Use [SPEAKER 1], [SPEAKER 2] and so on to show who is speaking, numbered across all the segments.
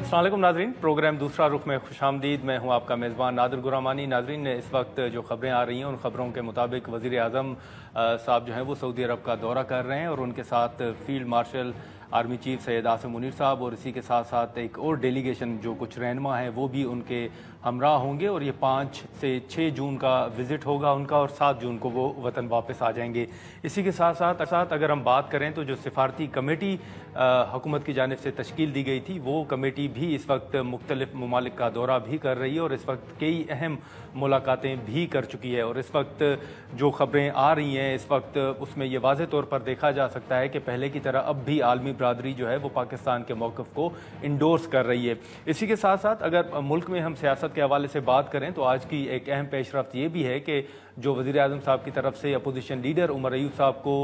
[SPEAKER 1] अस्सलाम वालेकुम नाज़रीन, प्रोग्राम दूसरा रुख में खुशामदीद। मैं हूं आपका मेज़बान नादिर गुरामानी। नाज़रीन, इस वक्त जो खबरें आ रही हैं उन खबरों के मुताबिक वज़ीर आज़म साहब जो हैं वो सऊदी अरब का दौरा कर रहे हैं और उनके साथ field marshal army chief Syed Asim Munir साहब और इसी के साथ साथ एक और डेलीगेशन जो कुछ रहनुमा हैं वो भी उनके हमरा होंगे और ये 5 से 6 जून का विज़िट होगा उनका और 7 जून को वो वतन वापस आ जाएंगे। इसी के साथ साथ अगर हम बात करें तो जो सिफारती कमेटी हुकूमत की जानिब से तश्कील दी गई थी वो कमेटी भी इस वक्त मुख्तलिफ ममालिक का दौरा भी कर रही है और इस वक्त कई अहम मुलाकातें भी कर चुकी है। और इस वक्त जो खबरें आ रही हैं इस वक्त उसमें ये वाज़े तौर पर देखा जा सकता है कि पहले की तरह अब भी आलमी बरादरी जो है वो पाकिस्तान के मौक़िफ़ को इंडोर्स कर रही है। इसी के साथ साथ अगर मुल्क में हम सियासत के हवाले से बात करें तो आज की एक अहम पेशरफ्त ये भी है कि जो वज़ीर आज़म साहब की तरफ से अपोजिशन लीडर उमर अयूब साहब को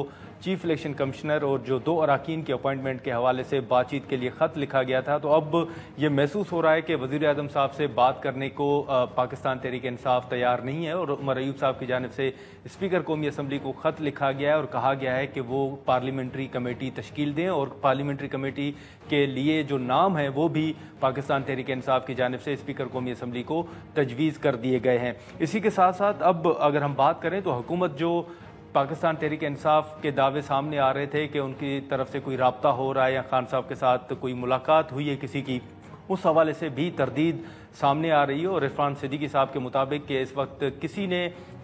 [SPEAKER 1] चीफ इलेक्शन कमिश्नर और जो 2 अरकान के अपॉइंटमेंट के हवाले से बातचीत के लिए ख़त लिखा गया था, तो अब ये महसूस हो रहा है कि वज़ीर आज़म साहब से बात करने को पाकिस्तान तहरीक इंसाफ तैयार नहीं है और उमर अयूब साहब की जानिब से स्पीकर कौमी असम्बली को ख़त लिखा गया है और कहा गया है कि वो पार्लियामेंट्री कमेटी तश्कील दें और पार्लियामेंट्री कमेटी के लिए जो नाम है वो भी पाकिस्तान तहरीक इंसाफ की जानिब से स्पीकर कौमी असम्बली को तजवीज़ कर दिए गए हैं। इसी के साथ साथ अब अगर हम बात करें तो हुकूमत जो पाकिस्तान तहरीक इंसाफ के दावे सामने आ रहे थे कि उनकी तरफ से कोई राब्ता हो रहा है या खान साहब के साथ कोई मुलाकात हुई है किसी की, उस हवाले से भी तरदीद सामने आ रही है। और इरफान सिद्दीकी साहब के मुताबिक कि इस वक्त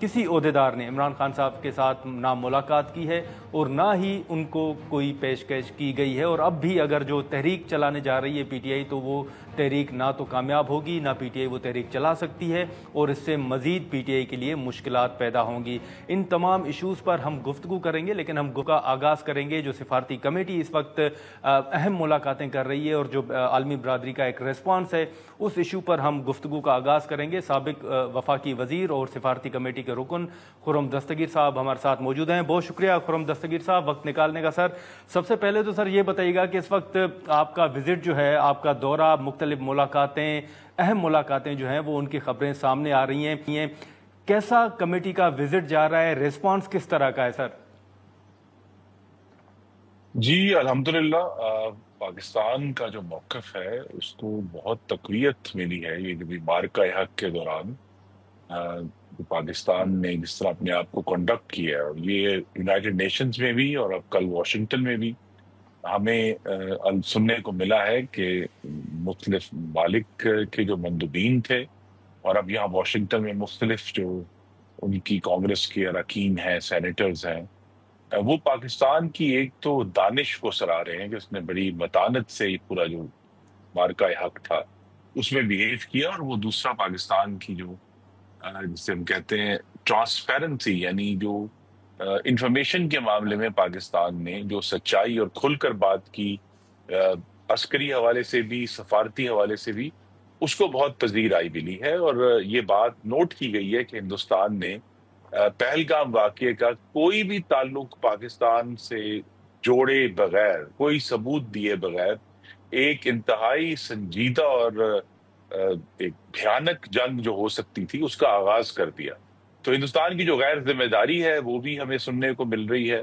[SPEAKER 1] किसी ओहदेदार ने इमरान खान साहब के साथ ना मुलाकात की है और ना ही उनको कोई पेशकश की गई है। और अब भी अगर जो तहरीक चलाने जा रही है पीटीआई तो वो तहरीक ना तो कामयाब होगी ना पीटीआई वो तहरीक चला सकती है और इससे मज़ीद पीटीआई के लिए मुश्किलात पैदा होंगी। इन तमाम इशूज़ पर हम गुफ्तगू करेंगे, लेकिन हम का आगाज़ करेंगे जो सिफारती कमेटी इस वक्त अहम मुलाकातें कर रही है और जो आलमी बरादरी का एक रिस्पॉन्स है उस इशू पर हम गुफ्तगू का आगाज़ करेंगे। साबिक वफाकी वज़ीर और सिफारती कमेटी के रुकन खुर्रम दस्तगीर साहब हमारे साथ मौजूद हैं। बहुत शुक्रिया खुर्रम दस्तगीर साहब वक्त निकालने का। सर, सबसे पहले तो सर ये बताइएगा कि इस वक्त आपका विज़िट जो है, आपका दौरा, मुख्तलिफ मुलाकातें, अहम मुलाकातें जो हैं वो उनकी खबरें सामने आ रही हैं, कैसा कमेटी का विज़िट जा रहा है, रिस्पॉन्स किस तरह का है सर?
[SPEAKER 2] जी अल्हम्दुलिल्लाह, पाकिस्तान का जो मौक़िफ़ है उसको बहुत तक़वियत मिली है ये जो मार्का हक के दौरान पाकिस्तान ने जिस तरह अपने आप को कंडक्ट किया है और ये यूनाइटेड नेशंस में भी और अब कल वाशिंगटन में भी हमें सुनने को मिला है कि मुख्तलिफ ममालिक के जो मंदूबीन थे और अब यहाँ वाशिंगटन में मुख्तलिफ जो उनकी कांग्रेस के अरकान हैं, सेनेटर्स हैं, वो पाकिस्तान की एक तो दानिश को सराह रहे हैं कि उसने बड़ी मतानत से पूरा जो मार्का हक था उसमें बिहेव किया और वो दूसरा पाकिस्तान की जो जिसे हम कहते हैं ट्रांसपेरेंसी, यानी जो इंफॉर्मेशन के मामले में पाकिस्तान ने जो सच्चाई और खुलकर बात की, अस्करी हवाले से भी सफारती हवाले से भी, उसको बहुत पजीराई मिली है। और ये बात नोट की गई है कि हिंदुस्तान ने पहलगाम वाक़ये का कोई भी ताल्लुक पाकिस्तान से जोड़े बगैर, कोई सबूत दिए बगैर एक इंतहाई संजीदा और एक भयानक जंग जो हो सकती थी उसका आगाज कर दिया। तो हिंदुस्तान की जो गैर जिम्मेदारी है वो भी हमें सुनने को मिल रही है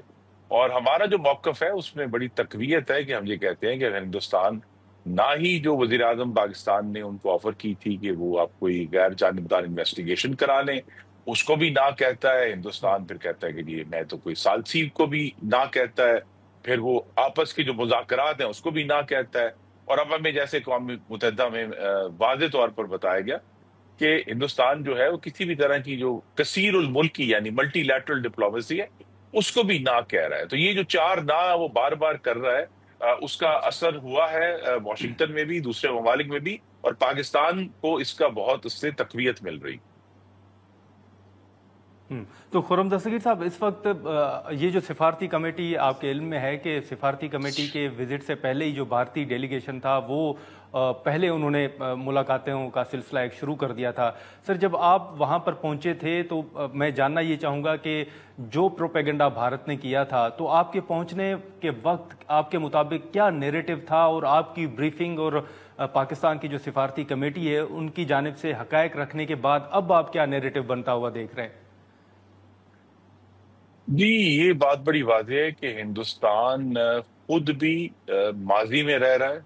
[SPEAKER 2] और हमारा जो मौक़िफ़ है उसमें बड़ी तक़वियत है कि हम ये कहते हैं कि हिंदुस्तान ना ही जो वज़ीर आज़म पाकिस्तान ने उनको ऑफर की थी कि वो आप कोई गैर जानिबदार इन्वेस्टिगेशन करा लें, उसको भी ना कहता है हिंदुस्तान। फिर कहता है कि ये मैं तो कोई सालसी को भी ना कहता है, फिर वो आपस के जो मुज़ाकरात हैं उसको भी ना कहता है। और अब हमें जैसे अक़वाम मुत्तहिदा में वाज़े तौर पर बताया गया कि हिंदुस्तान जो है वो किसी भी तरह की जो कसीरुल मुल्की यानी मल्टीलैटरल डिप्लोमेसी है उसको भी ना कह रहा है। तो ये जो 4 ना वो बार बार कर रहा है, उसका असर हुआ है वाशिंगटन में भी, दूसरे ममालिक में भी, और पाकिस्तान को इसका बहुत उससे तक़वियत मिल रही।
[SPEAKER 1] तो खुर्रम दस्तगीर साहब, इस वक्त ये जो सिफारती कमेटी आपके इल्म में है कि सिफारती कमेटी के विज़िट से पहले ही जो भारतीय डेलीगेशन था वो पहले उन्होंने मुलाकातों का सिलसिला एक शुरू कर दिया था। सर, जब आप वहाँ पर पहुँचे थे तो मैं जानना ये चाहूँगा कि जो प्रोपेगेंडा भारत ने किया था तो आपके पहुँचने के वक्त आपके मुताबिक क्या नैरेटिव था और आपकी ब्रीफिंग और पाकिस्तान की जो सिफारती कमेटी है उनकी जानिब से हक़ाइक़ रखने के बाद अब आप क्या नैरेटिव बनता हुआ देख रहे हैं?
[SPEAKER 2] जी, ये बात बड़ी वाज़ेह है कि हिंदुस्तान खुद भी माजी में रह रहा है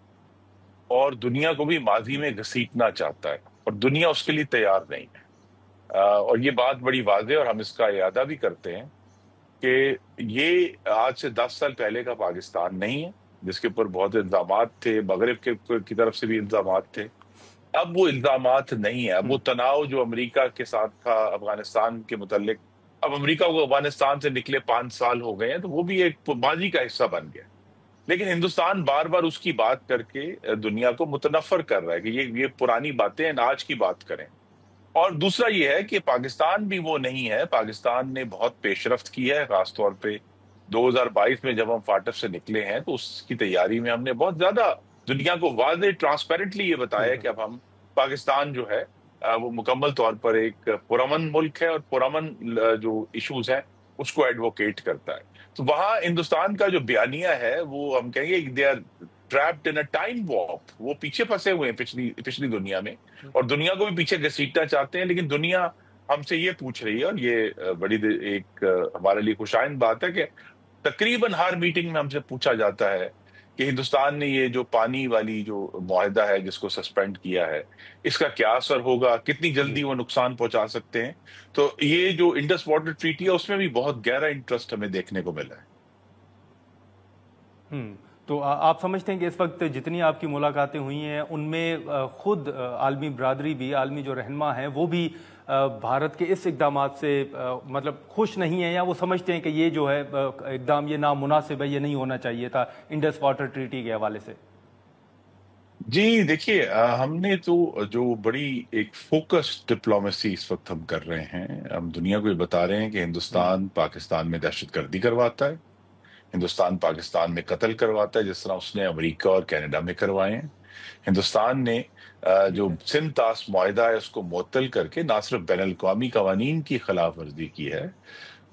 [SPEAKER 2] اور دنیا کو بھی ماضی میں گھسیٹنا چاہتا ہے، اور دنیا اس کے لیے تیار نہیں ہے۔ اور یہ بات بڑی واضح ہے، اور ہم اس کا اعادہ بھی کرتے ہیں کہ یہ آج سے 10 سال پہلے کا پاکستان نہیں ہے، جس کے اوپر بہت الزامات تھے، مغرب کی طرف سے بھی الزامات تھے۔ اب وہ الزامات نہیں ہے، اب وہ تناؤ جو امریکہ کے ساتھ تھا افغانستان کے متعلق، اب امریکہ کو افغانستان سے نکلے 5 سال ہو گئے ہیں، تو وہ بھی ایک ماضی کا حصہ بن گیا۔ لیکن ہندوستان بار بار اس کی بات کر کے دنیا کو متنفر کر رہا ہے کہ یہ پرانی باتیں ہیں، آج کی بات کریں۔ اور دوسرا یہ ہے کہ پاکستان بھی وہ نہیں ہے، پاکستان نے بہت پیش رفت کی ہے، خاص طور پہ 2022 میں جب ہم فاٹف سے نکلے ہیں تو اس کی تیاری میں ہم نے بہت زیادہ دنیا کو واضح ٹرانسپیرنٹلی یہ بتایا کہ اب ہم پاکستان جو ہے وہ مکمل طور پر ایک پرامن ملک ہے، اور پرامن جو ایشوز ہیں اس کو ایڈوکیٹ کرتا ہے۔ تو وہاں ہندوستان کا جو بیانیہ ہے وہ ہم کہیں گے they are trapped in a time warp, وہ پیچھے پھنسے ہوئے ہیں پچھلی دنیا میں، اور دنیا کو بھی پیچھے گھسیٹنا چاہتے ہیں۔ لیکن دنیا ہم سے یہ پوچھ رہی ہے، اور یہ بڑی ایک ہمارے لیے خوشائند بات ہے کہ تقریباً ہر میٹنگ میں ہم سے پوچھا جاتا ہے کہ ہندوستان نے یہ جو پانی والی جو معاہدہ ہے جس کو سسپینڈ کیا ہے، اس کا کیا اثر ہوگا، کتنی
[SPEAKER 1] جی۔
[SPEAKER 2] جلدی وہ نقصان پہنچا سکتے ہیں۔ تو یہ جو انڈس واٹر ٹریٹی ہے اس میں بھی بہت گہرا انٹرسٹ ہمیں دیکھنے کو ملا ہے۔
[SPEAKER 1] تو آپ سمجھتے ہیں کہ اس وقت جتنی آپ کی ملاقاتیں ہوئی ہیں ان میں خود عالمی برادری بھی، عالمی جو رہنما ہیں وہ بھی بھارت کے اس اقدامات سے مطلب خوش نہیں ہیں، یا وہ سمجھتے ہیں کہ یہ جو ہے اقدام یہ نامناسب ہے، یہ نہیں ہونا چاہیے تھا انڈس واٹر ٹریٹی کے حوالے سے؟
[SPEAKER 2] جی دیکھیے، ہم نے تو جو بڑی ایک فوکس ڈپلومیسی اس وقت ہم کر رہے ہیں، ہم دنیا کو یہ بتا رہے ہیں کہ ہندوستان پاکستان میں دہشت گردی کرواتا ہے، ہندوستان پاکستان میں قتل کرواتا ہے جس طرح اس نے امریکہ اور کینیڈا میں کروائے ہیں۔ ہندوستان نے جو
[SPEAKER 1] ٹھیک ہے۔
[SPEAKER 2] سندھ طاس معاہدہ ہے اس کو معطل کر کے نہ صرف بین الاقوامی قوانین کی خلاف ورزی کی ہے،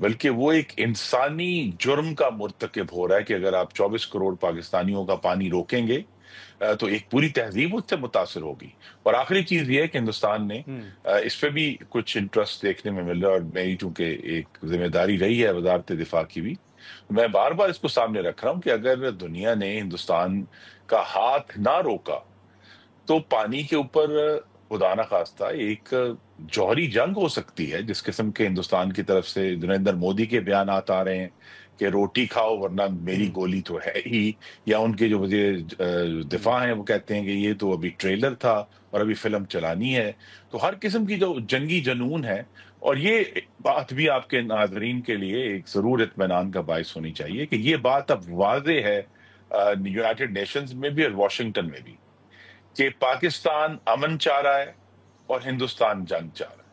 [SPEAKER 2] بلکہ وہ ایک انسانی جرم کا مرتکب ہو رہا ہے کہ اگر آپ 24 کروڑ پاکستانیوں کا پانی روکیں گے تو ایک پوری تہذیب اس سے متاثر ہوگی۔ اور آخری چیز یہ ہے کہ ہندوستان نے اس پہ بھی کچھ انٹرسٹ دیکھنے میں مل رہا ہے، اور میری چونکہ ایک ذمہ داری رہی ہے وزارت دفاع کی بھی، میں بار بار اس کو سامنے رکھ رہا ہوں کہ اگر دنیا نے ہندوستان کا ہاتھ نہ روکا تو پانی کے اوپر خدا نہ خواستہ ایک جوہری جنگ ہو سکتی ہے، جس قسم کے ہندوستان کی طرف سے نریندر مودی کے بیانات آ رہے ہیں کہ روٹی کھاؤ ورنہ میری گولی تو ہے ہی، یا ان کے جو وزیر دفاع ہیں وہ کہتے ہیں کہ یہ تو ابھی ٹریلر تھا اور ابھی فلم چلانی ہے۔ تو ہر قسم کی جو جنگی جنون ہے، اور یہ بات بھی آپ کے ناظرین کے لیے ایک ضرور اطمینان کا باعث ہونی چاہیے کہ یہ بات اب واضح ہے یونائٹڈ نیشنز میں بھی اور واشنگٹن میں بھی، کہ پاکستان امن چاہ رہا ہے اور ہندوستان جنگ چاہ رہا ہے۔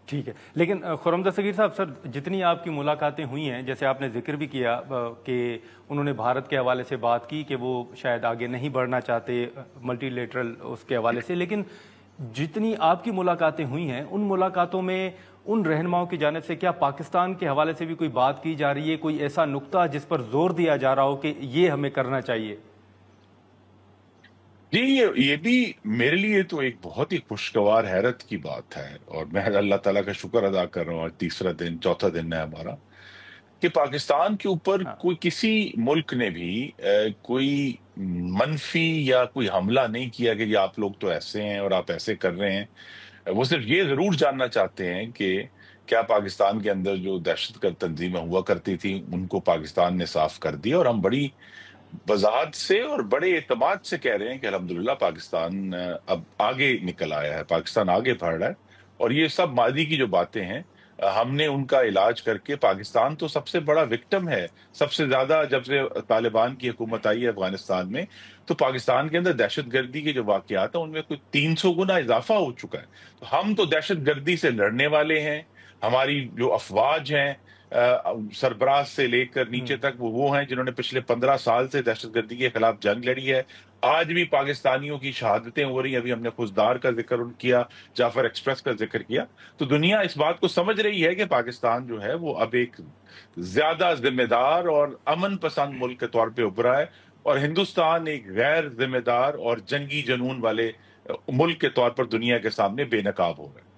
[SPEAKER 1] ٹھیک ہے، لیکن خرم دستگیر صاحب، سر جتنی آپ کی ملاقاتیں ہوئی ہیں، جیسے آپ نے ذکر بھی کیا کہ انہوں نے بھارت کے حوالے سے بات کی کہ وہ شاید آگے نہیں بڑھنا چاہتے ملٹی لیٹرل اس کے حوالے سے، لیکن جتنی آپ کی ملاقاتیں ہوئی ہیں ان ملاقاتوں میں ان رہنماؤں کی جانب سے کیا پاکستان کے حوالے سے بھی کوئی بات کی جا رہی ہے، کوئی ایسا نقطہ جس پر زور دیا جا رہا ہو کہ یہ ہمیں کرنا چاہیے؟
[SPEAKER 2] جی یہ بھی میرے لیے تو ایک بہت ہی خوشگوار حیرت کی بات ہے، اور میں اللہ تعالیٰ کا شکر ادا کر رہا ہوں، آج تیسرا دن چوتھا دن ہے ہمارا، کہ پاکستان کے اوپر
[SPEAKER 1] ہاں۔
[SPEAKER 2] کوئی کسی ملک نے بھی کوئی منفی یا کوئی حملہ نہیں کیا کہ یہ آپ لوگ تو ایسے ہیں اور آپ ایسے کر رہے ہیں۔ وہ صرف یہ ضرور جاننا چاہتے ہیں کہ کیا پاکستان کے اندر جو دہشت گرد تنظیمیں ہوا کرتی تھیں ان کو پاکستان نے صاف کر دیا، اور ہم بڑی وضاحت سے اور بڑے اعتماد سے کہہ رہے ہیں کہ الحمدللہ پاکستان اب آگے نکل آیا ہے، پاکستان آگے بڑھ رہا ہے، اور یہ سب ماضی کی جو باتیں ہیں ہم نے ان کا علاج کر کے، پاکستان تو سب سے بڑا وکٹم ہے، سب سے زیادہ جب سے طالبان کی حکومت آئی ہے افغانستان میں، تو پاکستان کے اندر دہشت گردی کے جو واقعات ہیں ان میں کوئی 300 گنا اضافہ ہو چکا ہے۔ تو ہم تو دہشت گردی سے لڑنے والے ہیں، ہماری جو افواج ہیں سربراہ سے لے کر نیچے تک وہ ہیں جنہوں نے پچھلے 15 سال سے دہشت گردی کے خلاف جنگ لڑی ہے۔ آج بھی پاکستانیوں کی شہادتیں ہو رہی ہیں، ابھی ہم نے خزدار کا ذکر کیا، جعفر ایکسپریس کا ذکر کیا۔ تو دنیا اس بات کو سمجھ رہی ہے کہ پاکستان جو ہے وہ اب ایک زیادہ ذمہ دار اور امن پسند ملک کے طور پہ ابھرا ہے، اور ہندوستان ایک غیر ذمہ دار اور جنگی جنون والے ملک کے طور پر دنیا کے سامنے بے نقاب ہو گئے۔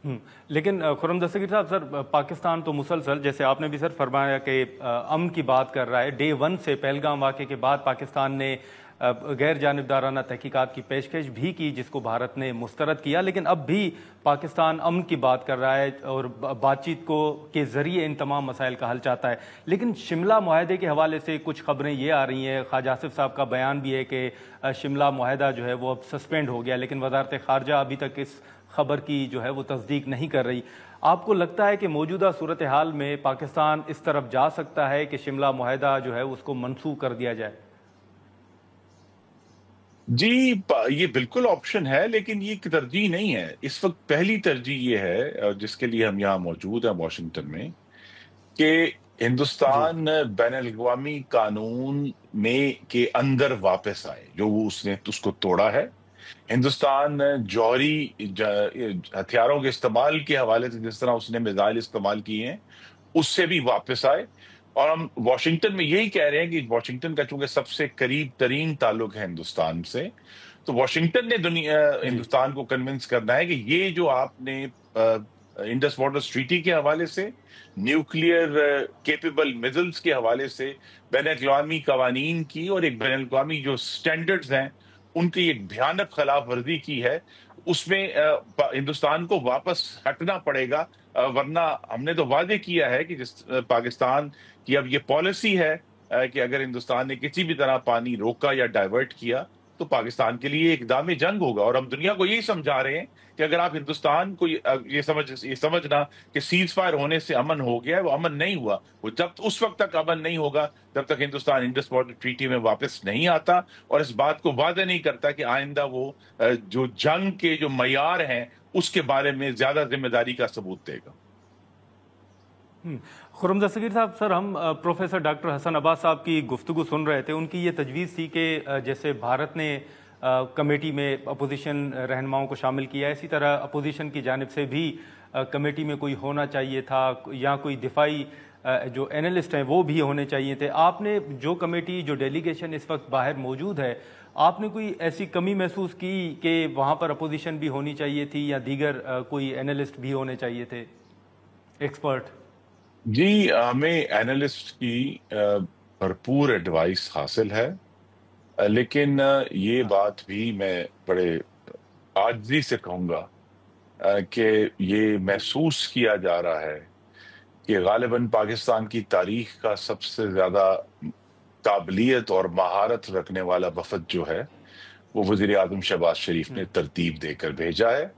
[SPEAKER 1] लेकिन खुर्रम दस्तगीर साहब, सर पाकिस्तान तो मुसलसल, जैसे आपने भी सर फरमाया कि अमन की बात कर रहा है। डे वन से पहलगाम वाक़े के बाद पाकिस्तान ने गैर जानिबदाराना तहकीकात की पेशकश भी की, जिसको भारत ने मुस्तरद किया, लेकिन अब भी पाकिस्तान अमन की बात कर रहा है और बातचीत को के ज़रिए इन तमाम मसाइल का हल चाहता है। लेकिन शिमला मुआहदे के हवाले से कुछ खबरें ये आ रही हैं, ख्वाजा आसिफ साहब का बयान भी है कि शिमला मुआहदा जो है वो अब सस्पेंड हो गया, लेकिन वजारत ख़ारजा अभी तक इस खबर की जो है वो तस्दीक नहीं कर रही। आपको लगता है कि मौजूदा सूरत हाल में पाकिस्तान इस तरफ जा सकता है कि शिमला मुआहदा जो है उसको मनसूख कर दिया जाए?
[SPEAKER 2] जी, ये बिल्कुल ऑप्शन है, लेकिन ये एक तरजीह नहीं है। इस वक्त पहली तरजीह ये है, जिसके लिए हम यहाँ मौजूद हैं वाशिंगटन में, कि
[SPEAKER 1] जी
[SPEAKER 2] हिंदुस्तान बैन अल-अक़वामी कानून में के अंदर वापस आए, जो वो उसने उसको तोड़ा है। हिंदुस्तान जौहरी हथियारों के इस्तेमाल के हवाले से जिस तरह उसने मिसाइल इस्तेमाल किए हैं, उससे भी वापस आए। और हम वाशिंगटन में यही कह रहे हैं कि वाशिंगटन का चूंकि सबसे करीब तरीन ताल्लुक है हिंदुस्तान से, तो वाशिंगटन ने
[SPEAKER 1] जी
[SPEAKER 2] हिंदुस्तान को कन्विंस करना है कि ये जो आपने इंडस वाटर ट्रीटी के हवाले से, न्यूक्लियर केपेबल मिसाइल्स के हवाले से, बैन अल-अक़वामी कवानीन की और एक बैन अल-अक़वामी जो स्टैंडर्ड्स हैं उनकी एक भयानक खिलाफ वर्जी की है, उसमें हिंदुस्तान को वापस हटना पड़ेगा। वरना हमने तो वादे किया है कि जिस पाकिस्तान की अब ये पॉलिसी है कि अगर हिंदुस्तान ने किसी भी तरह पानी रोका या डाइवर्ट किया तो पाकिस्तान के लिए इक़दाम जंग होगा। और हम दुनिया को यही समझा रहे हैं कि अगर आप हिंदुस्तान को ये समझना कि सीज फायर होने से अमन हो गया है, वो अमन नहीं हुआ। वो जब उस वक्त तक अमन नहीं होगा जब तक हिंदुस्तान इंडस वाटर ट्रीटी में वापस नहीं आता और इस बात को वादा नहीं करता कि आइंदा वो जो जंग के जो मयार हैं उसके बारे में ज्यादा जिम्मेदारी का सबूत देगा।
[SPEAKER 1] खुर्रम दस्तगीर साहब, सर हम प्रोफेसर डॉक्टर हसन अब्बास साहब की गुफ्तगू सुन रहे थे। उनकी ये तजवीज़ थी कि जैसे भारत ने कमेटी में अपोजिशन रहनुमाओं को शामिल किया, इसी तरह अपोजिशन की जानिब से भी कमेटी में कोई होना चाहिए था, या कोई दिफाई जो एनालिस्ट हैं वो भी होने चाहिए थे। आपने जो कमेटी, जो डेलीगेशन इस वक्त बाहर मौजूद है, आपने कोई ऐसी कमी महसूस की कि वहाँ पर अपोजिशन भी होनी चाहिए थी या दीगर कोई एनालिस्ट भी होने चाहिए थे, एक्सपर्ट?
[SPEAKER 2] जी, हमें एनालिस्ट की भरपूर एडवाइस हासिल है, लेकिन ये बात भी मैं बड़े आजिज़ी से कहूँगा कि ये
[SPEAKER 1] जी
[SPEAKER 2] महसूस किया जा रहा है कि गालिबन पाकिस्तान की तारीख का सबसे ज़्यादा काबिलियत और महारत रखने वाला वफ़द जो है, वो वज़ीर आज़म शहबाज शरीफ ने तरतीब देकर भेजा है।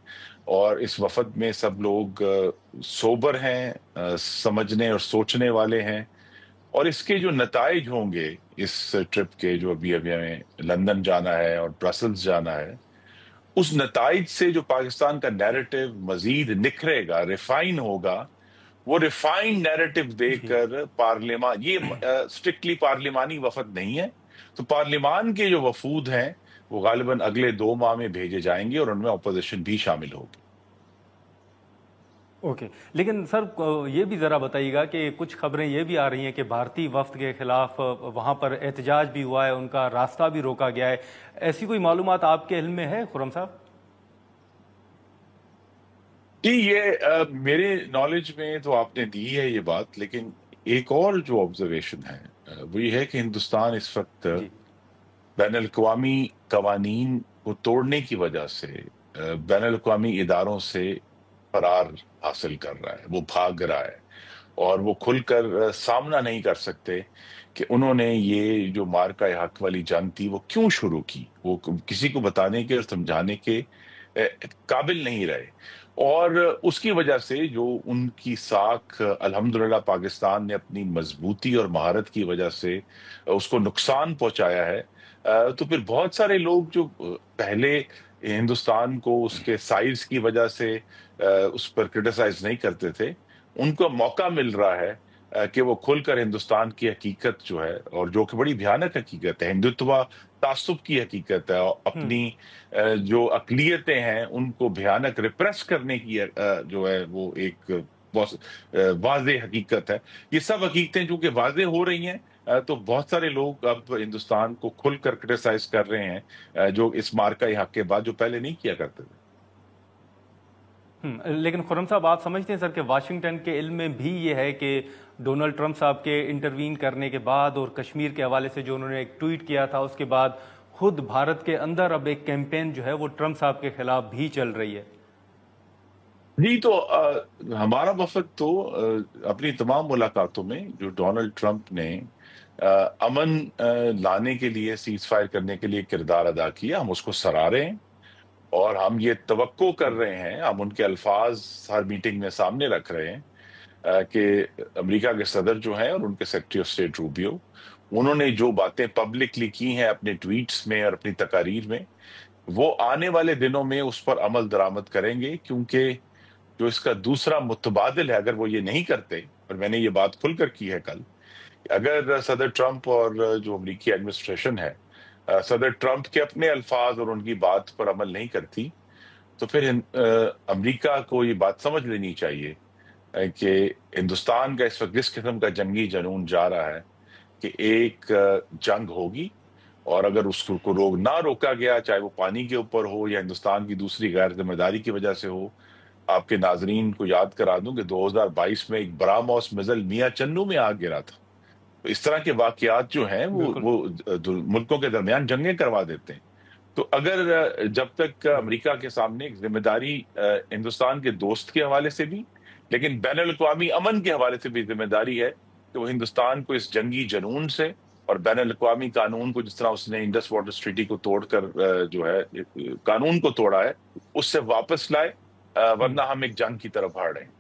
[SPEAKER 2] और इस वफ़द में सब लोग सोबर हैं, समझने और सोचने वाले हैं। और इसके जो नताइज होंगे इस ट्रिप के, जो अभी अभी हमें लंदन जाना है और ब्रसल्स जाना है, उस नताइज से जो पाकिस्तान का नैरेटिव मजीद निखरेगा, रिफाइन होगा, वो रिफाइंड नैरेटिव
[SPEAKER 1] जी
[SPEAKER 2] देकर पार्लियामान, ये स्ट्रिक्टली पार्लिमानी वफद नहीं है, तो पार्लिमान के जो वफूद हैं वो गालिबन अगले 2 माह में भेजे जाएंगे और उनमें अपोजिशन भी शामिल होगी।
[SPEAKER 1] ओके, लेकिन सर ये भी ज़रा बताइएगा कि कुछ खबरें ये भी आ रही हैं कि भारतीय वफ्द के खिलाफ वहाँ पर एहतजाज भी हुआ है, उनका रास्ता भी रोका गया है। ऐसी कोई मालूमात आपके इल्म में है खुर्रम साहब?
[SPEAKER 2] जी, ये मेरे नॉलेज में तो आपने दी है ये बात, लेकिन एक और जो ऑब्जर्वेशन है वो ये है कि हिंदुस्तान इस वक्त
[SPEAKER 1] जी
[SPEAKER 2] बैन अल-अक़वामी कवानीन को तोड़ने की वजह से बैन अल-अक़वामी इदारों से फरार हासिल कर रहा है, वो भाग रहा है और वो खुलकर सामना नहीं कर सकते कि उन्होंने ये जो मार्का हक वाली जंग थी वो क्यों शुरू की। वो किसी को बताने के और समझाने के काबिल नहीं रहे और उसकी वजह से जो उनकी साख अल्हम्दुलिल्लाह पाकिस्तान ने अपनी मजबूती और महारत की वजह से उसको नुकसान पहुंचाया है। तो फिर बहुत सारे लोग जो पहले हिंदुस्तान को उसके साइज की वजह से उस पर क्रिटिसाइज नहीं करते थे, उनको मौका मिल रहा है कि वो खुलकर हिंदुस्तान की हकीकत जो है, और जो कि बड़ी भयानक हकीकत है, हिंदुत्व तासुब की हकीकत है और अपनी जो अकलियतें हैं उनको भयानक रिप्रेस करने की जो है वो एक बहुत वाज़ेह हकीकत है। ये सब हकीकतें जो कि वाज़ेह हो रही हैं, तो बहुत सारे लोग अब हिंदुस्तान को खुलकर क्रिटिसाइज कर रहे हैं, जो इस मार्का हक के बाद जो पहले नहीं किया करते थे।
[SPEAKER 1] लेकिन खुर्रम साहब, आप समझते हैं सर कि वाशिंगटन के इल्म में भी ये है कि डोनाल्ड ट्रंप साहब के इंटरवीन करने के बाद और कश्मीर के हवाले से जो उन्होंने एक ट्वीट किया था उसके बाद खुद भारत के अंदर अब एक कैंपेन जो है वो ट्रंप साहब के खिलाफ भी चल रही है?
[SPEAKER 2] जी, तो हमारा वफद तो अपनी तमाम मुलाकातों में जो डोनाल्ड ट्रंप ने अमन लाने के लिए, सीज फायर करने के लिए किरदार अदा किया, हम उसको सराह रहे हैं और हम ये तवक्को कर रहे हैं, हम उनके अल्फाज हर मीटिंग में सामने रख रहे हैं कि अमेरिका के सदर जो हैं और उनके सेक्रेटरी ऑफ स्टेट रूबियो, उन्होंने जो बातें पब्लिकली की हैं अपने ट्वीट्स में और अपनी तकारीर में, वो आने वाले दिनों में उस पर अमल दरामद करेंगे, क्योंकि जो इसका दूसरा मुतबादिल है, अगर वो ये नहीं करते, और मैंने ये बात खुलकर की है कल, अगर सदर ट्रंप और जो अमेरिकी एडमिनिस्ट्रेशन है सदर ट्रंप के अपने अल्फाज और उनकी बात पर अमल नहीं करती, तो फिर अमेरिका को ये बात समझ लेनी चाहिए कि हिंदुस्तान का इस वक्त जिस किस्म का जंगी जनून जा रहा है कि एक जंग होगी, और अगर उसको ना रोका गया, चाहे वो पानी के ऊपर हो या हिंदुस्तान की दूसरी गैर जिम्मेदारी की वजह से हो। आपके नाजरीन को याद करा दूं कि 2022 में एक ब्राह्मोस मिसाइल मियां चन्नू में आ गिरा था। तो इस तरह के वाकयात जो हैं वो मुल्कों के दरमियान जंगें करवा देते हैं। तो अगर जब तक अमेरिका के सामने एक जिम्मेदारी हिंदुस्तान के दोस्त के हवाले से भी, लेकिन बैनुल-अक़वामी अमन के हवाले से भी जिम्मेदारी है कि वो हिंदुस्तान को इस जंगी जनून से और बैनुल-अक़वामी कानून को, जिस तरह उसने इंडस वाटर ट्रीटी को तोड़कर जो है कानून को तोड़ा है, उससे वापस लाए, वरना हम एक जंग की तरफ बढ़ रहे हैं।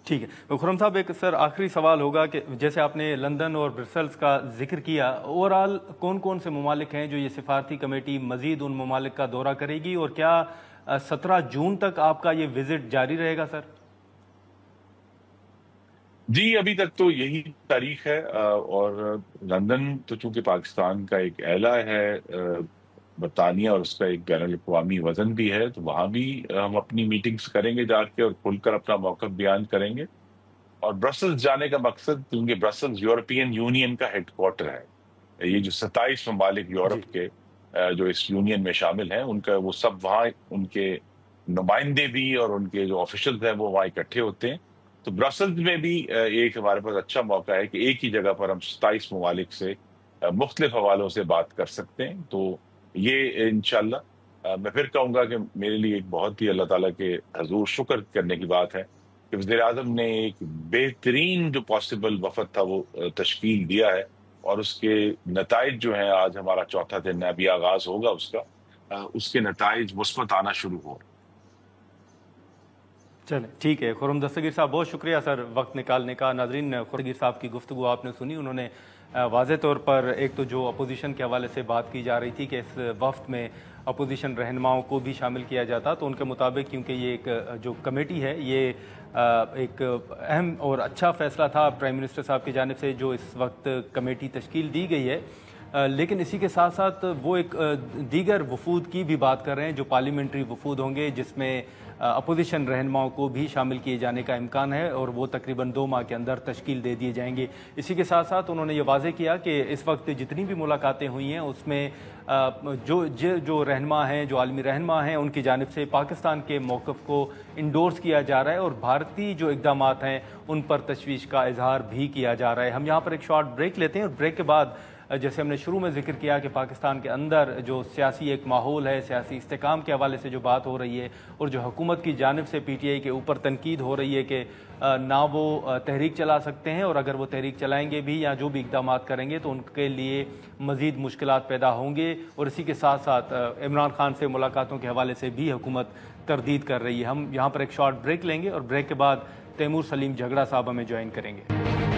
[SPEAKER 1] ठीक है खुर्रम साहब, एक सर आखिरी सवाल होगा कि जैसे आपने लंदन और ब्रसेल्स का जिक्र किया, ओवरऑल कौन कौन से ममालिक हैं जो ये सिफारती कमेटी मजीद उन ममालिक का दौरा करेगी, और क्या 17 जून तक आपका ये विजिट जारी रहेगा सर?
[SPEAKER 2] जी, अभी तक तो यही तारीख है, और लंदन तो चूंकि पाकिस्तान का एक एला है, बरतानिया, और उसका एक बैनुल-अक़वामी वजन भी है, तो वहां भी हम अपनी मीटिंग्स करेंगे जाके और खुलकर अपना मौक़िफ़ बयान करेंगे। और ब्रसेल्स जाने का मकसद, क्योंकि ब्रसेल्स यूरोपियन यूनियन का हेडक्वार्टर है, ये जो 27 ममालिक यूरोप के जो इस यूनियन में शामिल हैं, उनका वो सब वहाँ, उनके नुमाइंदे भी और उनके जो ऑफिशियल्स हैं वो वहाँ इकट्ठे होते हैं। तो ब्रसेल्स में भी एक हमारे पास अच्छा मौका है कि एक ही जगह पर हम 27 ममालिक से मुख्तलिफ हवालों से बात कर सकते हैं। तो ये इंशाल्लाह मैं फिर कहूँगा कि मेरे लिए एक बहुत ही अल्लाह ताला के हजूर शुक्र करने की बात है कि वज़ीर-ए-आज़म ने एक बेहतरीन जो पॉसिबल वफद था वो तश्कील दिया है, और उसके नताइज जो हैं, आज हमारा चौथा दिन अभी आगाज होगा उसका, उसके नताइज मुस्बत आना शुरू हो।
[SPEAKER 1] चलें, ठीक है। खुर्रम दस्तगीर साहब, बहुत शुक्रिया सर वक्त निकालने का। नाजरीन, खुर्रम साहब की गुफ्तगू आपने सुनी, उन्होंने वाज़े तौर पर एक तो जो अपोजिशन के हवाले से बात की जा रही थी कि इस वफ्त में अपोजिशन रहनुमाओं को भी शामिल किया जाता, तो उनके मुताबिक क्योंकि ये एक जो कमेटी है ये एक अहम और अच्छा फ़ैसला था प्राइम मिनिस्टर साहब की जानिब से जो इस वक्त कमेटी तश्कील दी गई है, लेकिन इसी के साथ साथ वो एक दीगर वफूद की भी बात कर रहे हैं जो पार्लियामेंट्री वफूद होंगे, जिसमें अपोजिशन रहनुमाओं को भी शामिल किए जाने का इम्कान है, और वो तकरीबन 2 माह के अंदर तश्कील दे दिए जाएंगे। इसी के साथ साथ उन्होंने ये वाज़े किया कि इस वक्त जितनी भी मुलाकातें हुई हैं उसमें जो रहनुमा हैं, जो आलमी रहनुमा हैं, उनकी जानिब से पाकिस्तान के मौक़िफ़ को इंडोर्स किया जा रहा है और भारतीय जो इक़दामात हैं उन पर तशवीश का इजहार भी किया जा रहा है। हम यहाँ पर एक शॉर्ट ब्रेक लेते हैं, और ब्रेक के बाद जैसे हमने शुरू में जिक्र किया कि पाकिस्तान के अंदर जो सियासी एक माहौल है, सियासी इस्तेकाम के हवाले से जो बात हो रही है, और जो हुकूमत की जानिब से PTI के ऊपर तनकीद हो रही है कि ना वो तहरीक चला सकते हैं, और अगर वो तहरीक चलाएंगे भी या जो भी इक़दामात करेंगे तो उनके लिए मज़ीद मुश्किलात पैदा होंगे, और इसी के साथ साथ इमरान खान से मुलाकातों के हवाले से भी हुकूमत तरदीद कर रही है। हम यहाँ पर एक शॉर्ट ब्रेक लेंगे और ब्रेक के बाद तैमूर सलीम झगड़ा साहब हमें ज्वाइन करेंगे।